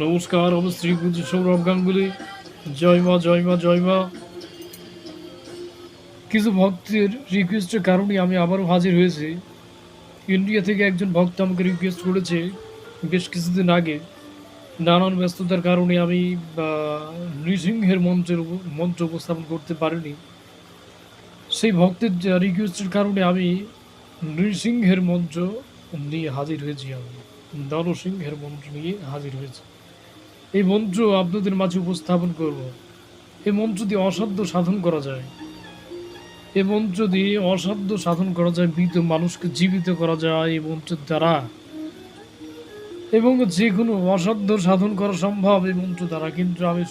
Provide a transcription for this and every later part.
নমস্কার, আমি শ্রীগুরু সৌরভ গাঙ্গুলি। জয় মা, জয় মা, জয় মা। কিছু ভক্তের রিকোয়েস্টের কারণে আমি আবারও হাজির হয়েছি। ইন্ডিয়া থেকে একজন ভক্ত আমাকে রিকোয়েস্ট করেছে বেশ কিছুদিন আগে। নানান ব্যস্ততার কারণে আমি নৃসিংহের মন্ত্র উপস্থাপন করতে পারিনি। সেই ভক্তের রিকোয়েস্টের কারণে আমি নৃসিংহের মন্ত্র নিয়ে হাজির হয়েছি। আমি নরসিংহের মন্ত্র নিয়ে হাজির হয়েছি। এই মন্ত্র আপনাদের মাঝে উপস্থাপন করব। এই মন্ত্র দিয়ে অসাধ্য সাধন করা যায়। এই মন্ত্র দিয়ে অসাধ্য সাধন করা যায়, মৃত মানুষকে জীবিত করা যায় এই মন্ত্রের দ্বারা। এবং যে কোনো অসাধ্য সাধন করা সম্ভব এই মন্ত্র দ্বারা। কিন্তু আমি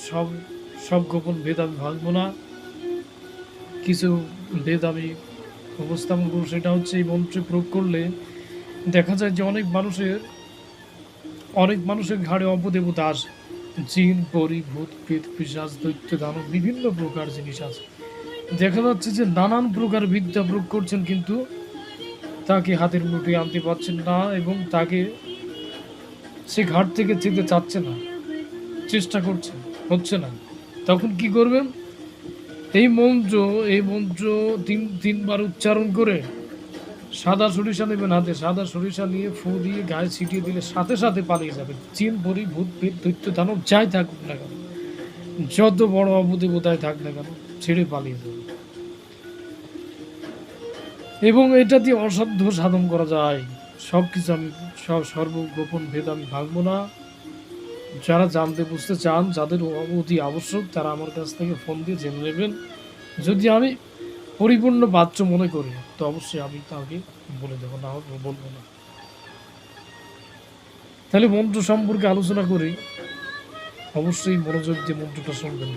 সব গোপন ভেদ আমি ভাঙবো না। কিছু ভেদ আমি উপস্থাপন করবো। সেটা হচ্ছে এই মন্ত্রে প্রয়োগ করলে দেখা যায় যে অনেক মানুষের ঘাড়ে অপদেবতা আসে। জিন, পরি, ভূত, প্রেত, পিশাচ, দৈত্য, দানব, বিভিন্ন প্রকার জিনিস আছে। দেখা যাচ্ছে যে নানান প্রকার বিদ্যা প্রয়োগ করছেন, কিন্তু তাকে হাতের মুঠোয় আনতে পারছেন না এবং তাকে সে ঘাট থেকে যেতে চাচ্ছে না, চেষ্টা করছে, হচ্ছে না। তখন কি করবেন? এই মন্ত্র তিনবার উচ্চারণ করে সাদা সরিষা নেবেন হাতে। সাদা সরিষা নিয়ে ফু দিয়ে গায়ে ছিটিয়ে দিলে সাথে সাথে পালিয়ে যাবে। জিন, পরি, ভূত, প্রেত, দৈত্য, দানব যাই থাকুক না কেন, যত বড় অবদেবতায় থাক না কেন, ছেড়ে পালিয়ে যাবে। এবং এটা দিয়ে অসাধ্য সাধন করা যায়। সব কিছু আমি সর্বগোপন ভেদ আমি ভাঙবো না। যারা জানতে বুঝতে চান, যাদের অতি আবশ্যক, তারা আমার কাছ থেকে ফোন দিয়ে জেনে নেবেন। যদি আমি পরিপূর্ণ পাত্র মনে করি তো অবশ্যই আমি তাকে বলে দেবো, না বলবো না। তাহলে মন্ত্র সম্পর্কে আলোচনা করি। অবশ্যই মনোযোগ দিয়ে মন্ত্রটা শুনবেন।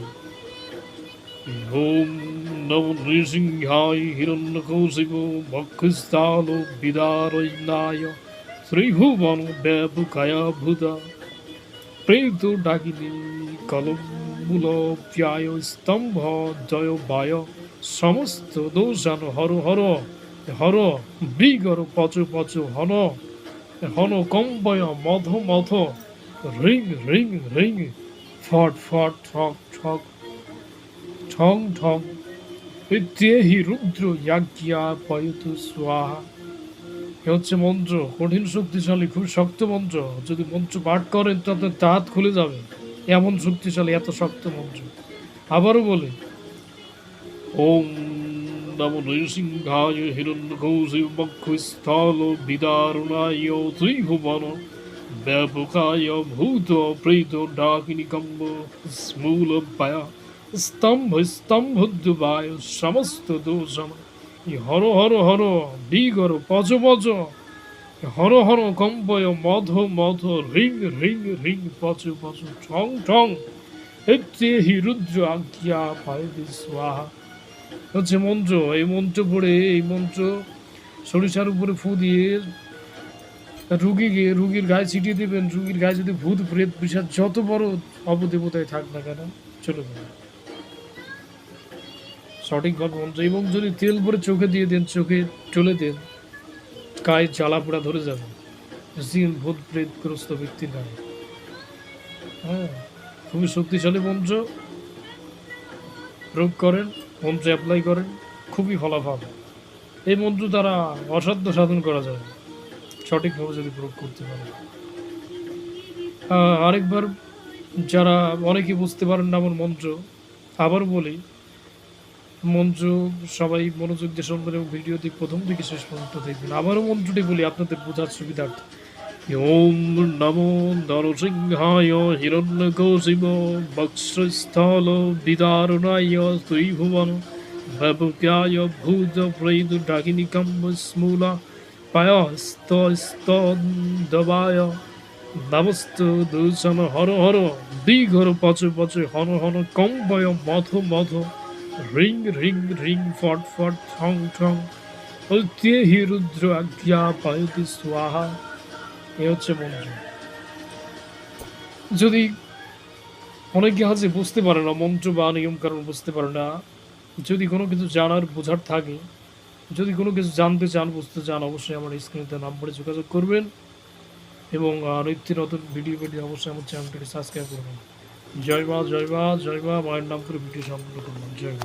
ওম নমো নৃসিংহায় হিরণ্যকৌশিক বক্ষস্থল বিদারণ্যায় শ্রীভুবন ব্যাপুকায়া ভূতা প্রেত ডাকিনী কলমূলপ্যায় স্তম্ভ জয় বায় সমস্ত দোষান হর হর হর বৃগর পচ পচ হন হন কম্বয় মধ মথ রিং রিং রিং ফট ফট ঠক ঠক ঠং ঠং দেহি রুদ্র ইয়াজ্ঞা পয়তু স্বাহা। এ হচ্ছে মন্ত্র, কঠিন শক্তিশালী, খুব শক্ত মন্ত্র। যদি মন্ত্র পাঠ করেন তো আপনার দাঁত খুলে যাবে, এমন শক্তিশালী, এত শক্ত মন্ত্র। আবারও বলি, ওম নমো নৃসিংহায় হিরণ্যকৌশিক বক্ষস্থল বিদারুণায় ত্রিভুবন ব্যাপকায় ভূত প্রেত ডাকিনী কম্ব স্থূল পায়া স্তম্ভ স্তম্ভোদ্যবায় সমস্ত দোষম হর হর হর বিগর পচ পচ Har Har কম্পয় মধ মধ ring ring ring পচ পচ ঠং ঠং হি রুদ্র আজ্ঞা পায় স্বাহা। হচ্ছে মন্ত্র। এই মন্ত্র পড়ে, এই মন্ত্র সরিষার উপরে ফু দিয়ে রুগীর গায়ে ছিটিয়ে দেবেন। রুগীর গায়ে যদি ভূত, প্রেত, পিশাচ যত বড় অবদেবতায় থাক না কেন, চলে যাবে সঠিকভাবে মন্ত্র। এবং যদি তেল পরে চোখে দিয়ে দেন, চোখে চলে দেন, গায়ে জ্বালা পোড়া ধরে যাবে জিন, ভূত, প্রেতগ্রস্ত ব্যক্তির গায়ে। হ্যাঁ, খুবই শক্তিশালী মন্ত্র। প্রয়োগ করেন, মন্ত্র অ্যাপ্লাই করেন, খুবই ফলাফল। এই মন্ত্র দ্বারা অসাধ্য সাধন করা যায় সঠিকভাবে যদি প্রয়োগ করতে পারে। আরেকবার, যারা অনেকে বুঝতে পারেন না আমার মন্ত্র, আবার বলি, মন্ত্র সবাই মনোযোগ দিয়ে শুনবেন এবং ভিডিওটি প্রথম থেকে শেষ পর্যন্ত দেখবেন। আবারও মন্ত্রটি বলি আপনাদের বোঝার সুবিধার্থে। ওম নমো নরসিংহায় হিরণ্যকশিপ বক্ষস্থল বিদারুণায় ত্রিভুবন ব্যাপকায় ভূত প্রেত ডাকিনী কম্ব স্থূলা পায়স্ত স্তবায় নমস্ত দূষণ হর হর বিঘর পচ পচ হন হন কম্বয় মধ মধ রিং রিং রিং ফট ফট ঠং ঠং হি রুদ্র আজ্ঞা পায়তি স্বাহা। এ হচ্ছে মন্ত্র। যদি অনেকে আছে বুঝতে পারে না মন্ত্র বা নিয়ম কারণ বুঝতে পারে না, যদি কোনো কিছু জানার বোঝার থাকে, যদি কোনো কিছু জানতে চান, বুঝতে চান, অবশ্যই আমার স্ক্রিনে নাম্বারে যোগাযোগ করবেন এবং নিত্য নতুন ভিডিও পেতে অবশ্যই আমার চ্যানেলটাকে সাবস্ক্রাইব করবেন। জয় মা, জয় মা, জয় মা। মায়ের নাম করে ভিডিও সম্পূর্ণ করলাম। জয় মা।